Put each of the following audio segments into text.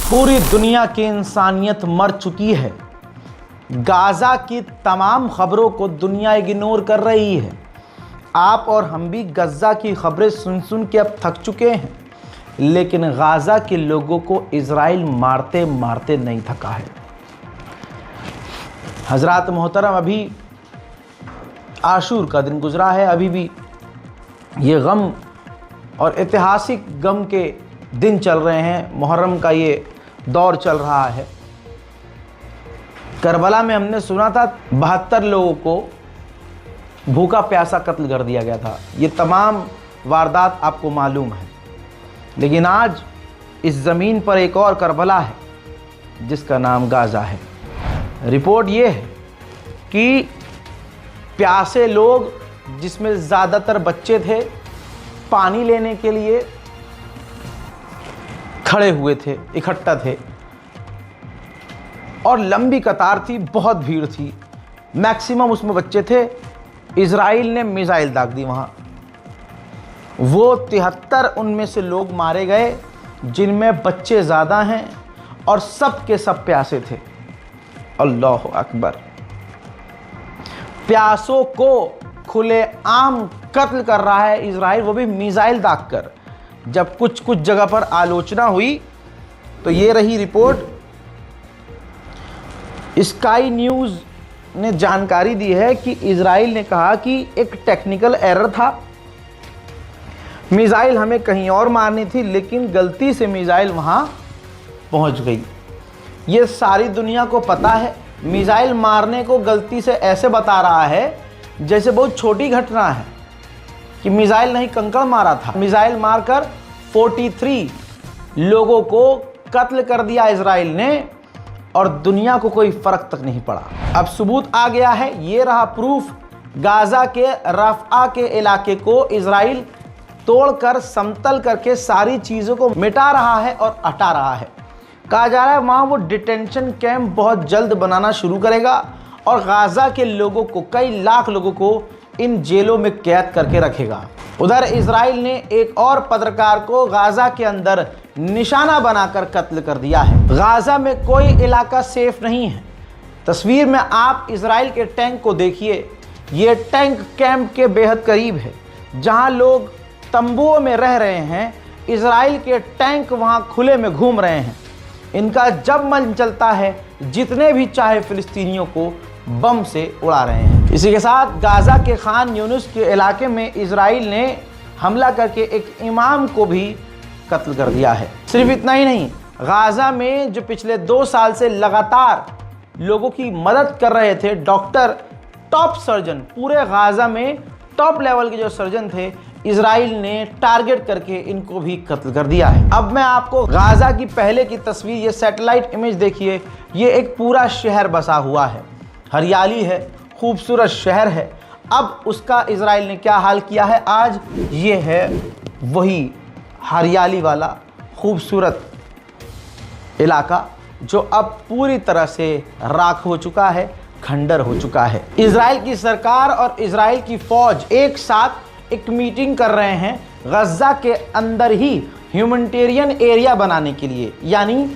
पूरी दुनिया की इंसानियत मर चुकी है। गाज़ा की तमाम खबरों को दुनिया इग्नोर कर रही है। आप और हम भी गज़ा की खबरें सुन सुन के अब थक चुके हैं, लेकिन गाज़ा के लोगों को इज़राइल मारते मारते नहीं थका है। हज़रात मोहतरम, अभी आशूर का दिन गुजरा है, अभी भी ये गम और ऐतिहासिक गम के दिन चल रहे हैं। मुहर्रम का ये दौर चल रहा है। करबला में हमने सुना था 72 लोगों को भूखा प्यासा कत्ल कर दिया गया था। ये तमाम वारदात आपको मालूम है, लेकिन आज इस ज़मीन पर एक और करबला है जिसका नाम गाज़ा है। रिपोर्ट ये है कि प्यासे लोग, जिसमें ज़्यादातर बच्चे थे, पानी लेने के लिए खड़े हुए थे, इकट्ठा थे और लंबी कतार थी, बहुत भीड़ थी, मैक्सिमम उसमें बच्चे थे। इज़राइल ने मिसाइल दाग दी वहाँ। वो 73 उनमें से लोग मारे गए, जिनमें बच्चे ज़्यादा हैं और सब के सब प्यासे थे। अल्लाह अकबर। प्यासों को खुलेआम कत्ल कर रहा है इज़राइल, वो भी मिसाइल दाग कर। जब कुछ कुछ जगह पर आलोचना हुई तो ये रही रिपोर्ट। स्काई न्यूज़ ने जानकारी दी है कि इज़राइल ने कहा कि एक टेक्निकल एरर था, मिसाइल हमें कहीं और मारनी थी, लेकिन गलती से मिसाइल वहां पहुंच गई। ये सारी दुनिया को पता है। मिसाइल मारने को गलती से ऐसे बता रहा है जैसे बहुत छोटी घटना है कि मिसाइल नहीं, कंकड़ मारा था। मिसाइल मारकर 43 लोगों को कत्ल कर दिया इज़राइल ने और दुनिया को कोई फर्क तक नहीं पड़ा। अब सबूत आ गया है, ये रहा प्रूफ। गाज़ा के रफ़ा के इलाके को इज़राइल तोड़कर समतल करके सारी चीज़ों को मिटा रहा है और हटा रहा है। कहा जा रहा है वहाँ वो डिटेंशन कैंप बहुत जल्द बनाना शुरू करेगा और गाज़ा के लोगों को, कई लाख लोगों को इन जेलों में कैद करके रखेगा। उधर इज़राइल ने एक और पत्रकार को गाज़ा के अंदर निशाना बनाकर कत्ल कर दिया है। गाज़ा में कोई इलाका सेफ नहीं है। तस्वीर में आप इज़राइल के टैंक को देखिए। ये टैंक कैंप के बेहद करीब है, जहां लोग तंबुओं में रह रहे हैं। इज़राइल के टैंक वहां खुले में घूम रहे हैं। इनका जब मन चलता है, जितने भी चाहे फिलिस्तीनियों को बम से उड़ा रहे हैं। इसी के साथ गाज़ा के खान यूनुस के इलाके में इज़राइल ने हमला करके एक इमाम को भी कत्ल कर दिया है। सिर्फ इतना ही नहीं, गाज़ा में जो पिछले 2 साल से लगातार लोगों की मदद कर रहे थे डॉक्टर, टॉप सर्जन, पूरे गाज़ा में टॉप लेवल के जो सर्जन थे, इज़राइल ने टारगेट करके इनको भी कत्ल कर दिया है। अब मैं आपको गाज़ा की पहले की तस्वीर, ये सैटेलाइट इमेज देखिए। ये एक पूरा शहर बसा हुआ है, हरियाली है, खूबसूरत शहर है। अब उसका इज़राइल ने क्या हाल किया है आज, ये है वही हरियाली वाला खूबसूरत इलाका जो अब पूरी तरह से राख हो चुका है, खंडर हो चुका है। इज़राइल की सरकार और इज़राइल की फ़ौज एक साथ एक मीटिंग कर रहे हैं गज़ा के अंदर ही ह्यूमैनिटेरियन एरिया बनाने के लिए, यानी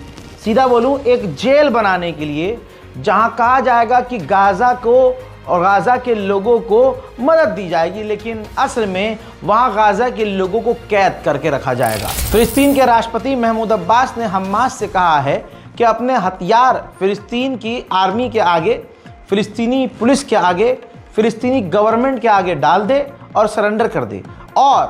सीधा बोलूं एक जेल बनाने के लिए, जहां कहा जाएगा कि गाज़ा को और गाज़ा के लोगों को मदद दी जाएगी, लेकिन असल में वहां गाज़ा के लोगों को कैद करके रखा जाएगा। फिलिस्तीन के राष्ट्रपति महमूद अब्बास ने हमास से कहा है कि अपने हथियार फिलिस्तीन की आर्मी के आगे, फिलिस्तीनी पुलिस के आगे, फिलिस्तीनी गवर्नमेंट के आगे डाल दे और सरेंडर कर दे और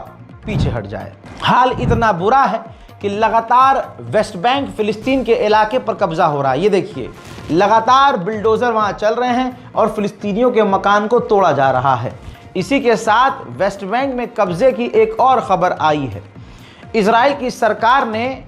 पीछे हट जाए। हाल इतना बुरा है कि लगातार वेस्ट बैंक फिलिस्तीन के इलाके पर कब्जा हो रहा है। ये देखिए, लगातार बिल्डोज़र वहाँ चल रहे हैं और फिलिस्तीनियों के मकान को तोड़ा जा रहा है। इसी के साथ वेस्ट बैंक में कब्जे की एक और खबर आई है। इज़राइल की सरकार ने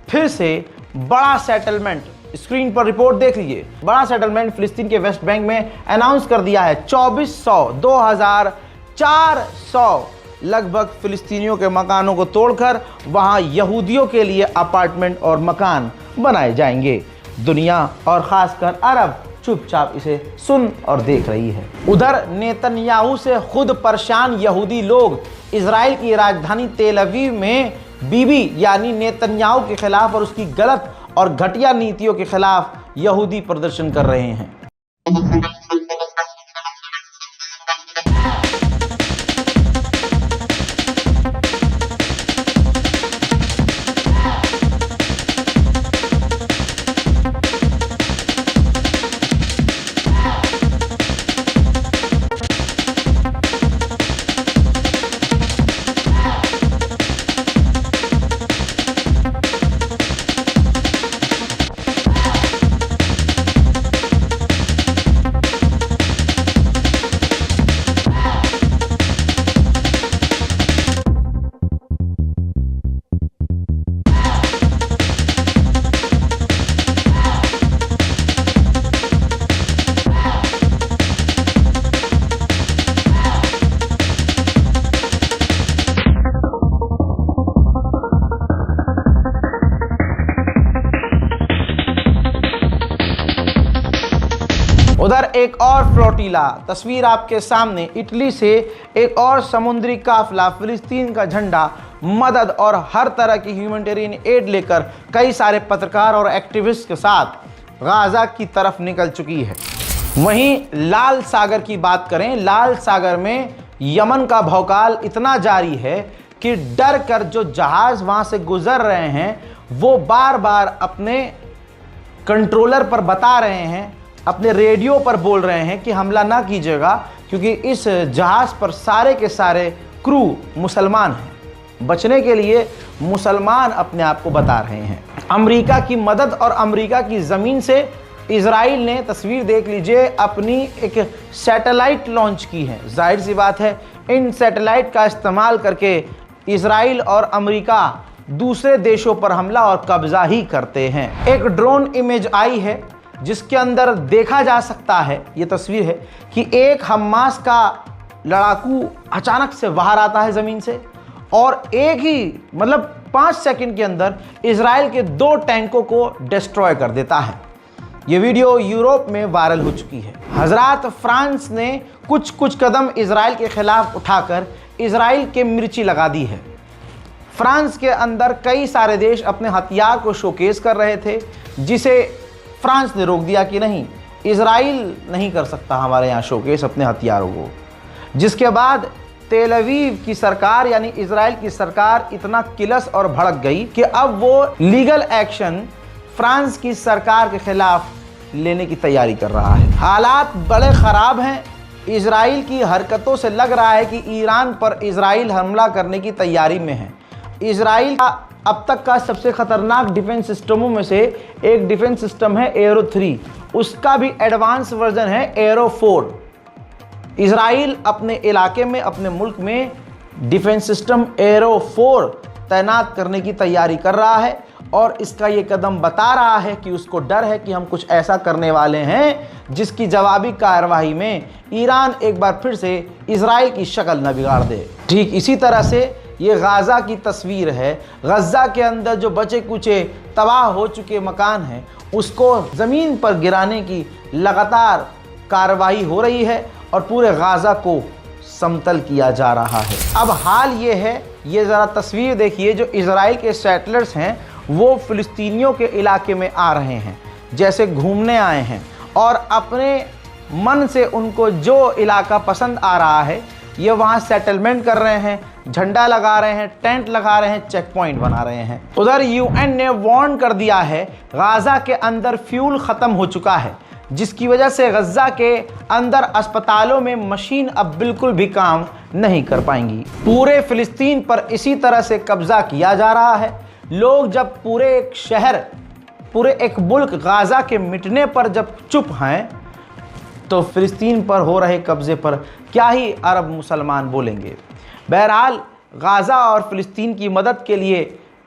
फिर से बड़ा सेटलमेंट, स्क्रीन पर रिपोर्ट देख लीजिए, बड़ा सेटलमेंट फिलिस्तीन के वेस्ट बैंक में अनाउंस कर दिया है। 2400 लगभग फिलिस्तीनियों के मकानों को तोड़कर वहां यहूदियों के लिए अपार्टमेंट और मकान बनाए जाएंगे। दुनिया और खासकर अरब चुपचाप इसे सुन और देख रही है। उधर नेतन्याहू से खुद परेशान यहूदी लोग इजराइल की राजधानी तेल अवीव में बीबी यानी नेतन्याहू के खिलाफ और उसकी गलत और घटिया नीतियों के खिलाफ यहूदी प्रदर्शन कर रहे हैं। उधर एक और फ्लोटिला तस्वीर आपके सामने, इटली से एक और समुद्री काफिला फिलिस्तीन का झंडा, मदद और हर तरह की ह्यूमैनिटेरियन एड लेकर कई सारे पत्रकार और एक्टिविस्ट के साथ गाजा की तरफ निकल चुकी है। वहीं लाल सागर की बात करें, लाल सागर में यमन का भौकाल इतना जारी है कि डर कर जो जहाज वहां से गुजर रहे हैं वो बार बार अपने कंट्रोलर पर बता रहे हैं, अपने रेडियो पर बोल रहे हैं कि हमला ना कीजिएगा, क्योंकि इस जहाज पर सारे के सारे क्रू मुसलमान हैं। बचने के लिए मुसलमान अपने आप को बता रहे हैं। अमेरिका की मदद और अमेरिका की ज़मीन से इजराइल ने, तस्वीर देख लीजिए, अपनी एक सैटेलाइट लॉन्च की है। जाहिर सी बात है इन सैटेलाइट का इस्तेमाल करके इजराइल और अमेरिका दूसरे देशों पर हमला और कब्जा ही करते हैं। एक ड्रोन इमेज आई है जिसके अंदर देखा जा सकता है, ये तस्वीर है, कि एक हमास का लड़ाकू अचानक से बाहर आता है ज़मीन से और एक ही 5 सेकंड के अंदर इजराइल के 2 टैंकों को डिस्ट्रॉय कर देता है। ये वीडियो यूरोप में वायरल हो चुकी है। हजरात, फ्रांस ने कुछ कदम इजराइल के खिलाफ उठाकर इजराइल के मिर्ची लगा दी है। फ्रांस के अंदर कई सारे देश अपने हथियार को शोकेस कर रहे थे, जिसे फ्रांस ने रोक दिया कि नहीं, इजराइल नहीं कर सकता हमारे यहाँ शोकेस अपने हथियारों को। जिसके बाद तेल अवीव की सरकार यानी इजराइल की सरकार इतना किलस और भड़क गई कि अब वो लीगल एक्शन फ्रांस की सरकार के खिलाफ लेने की तैयारी कर रहा है। हालात बड़े ख़राब हैं। इजराइल की हरकतों से लग रहा है कि ईरान पर इजराइल हमला करने की तैयारी में है। इजराइल का अब तक का सबसे ख़तरनाक डिफेंस सिस्टमों में से एक डिफेंस सिस्टम है एरो 3, उसका भी एडवांस वर्जन है एरो 4। इजराइल अपने इलाके में, अपने मुल्क में डिफेंस सिस्टम एरो 4 तैनात करने की तैयारी कर रहा है और इसका ये कदम बता रहा है कि उसको डर है कि हम कुछ ऐसा करने वाले हैं जिसकी जवाबी कार्रवाई में ईरान एक बार फिर से इजराइल की शक्ल न बिगाड़ दे। ठीक इसी तरह से ये गाज़ा की तस्वीर है। गज़ा के अंदर जो बचे कुचे तबाह हो चुके मकान हैं उसको ज़मीन पर गिराने की लगातार कार्रवाई हो रही है और पूरे गाज़ा को समतल किया जा रहा है। अब हाल ये है, ये ज़रा तस्वीर देखिए, जो इजराइल के सेटलर्स हैं वो फ़िलिस्तीनियों के इलाके में आ रहे हैं, जैसे घूमने आए हैं और अपने मन से उनको जो इलाका पसंद आ रहा है ये वहाँ सेटलमेंट कर रहे हैं, झंडा लगा रहे हैं, टेंट लगा रहे हैं, चेक पॉइंट बना रहे हैं। उधर यूएन ने वार्न कर दिया है गाज़ा के अंदर फ्यूल ख़त्म हो चुका है, जिसकी वजह से गज़ा के अंदर अस्पतालों में मशीन अब बिल्कुल भी काम नहीं कर पाएंगी। पूरे फ़िलिस्तीन पर इसी तरह से कब्ज़ा किया जा रहा है। लोग जब पूरे एक शहर, पूरे एक मुल्क गाज़ा के मिटने पर जब चुप हैं तो फ़िलिस्तीन पर हो रहे कब्ज़े पर क्या ही अरब मुसलमान बोलेंगे। बहरहाल गाज़ा और फ़िलिस्तीन की मदद के लिए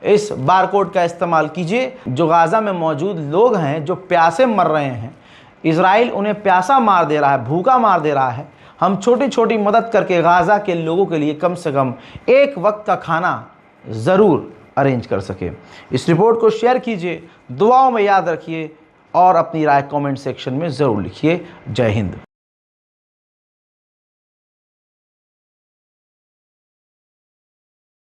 इस बारकोड का इस्तेमाल कीजिए। जो गाज़ा में मौजूद लोग हैं जो प्यासे मर रहे हैं, इजराइल उन्हें प्यासा मार दे रहा है, भूखा मार दे रहा है। हम छोटी छोटी मदद करके गाज़ा के लोगों के लिए कम से कम एक वक्त का खाना ज़रूर अरेंज कर सके। इस रिपोर्ट को शेयर कीजिए, दुआओं में याद रखिए और अपनी राय कमेंट सेक्शन में ज़रूर लिखिए। जय हिंद।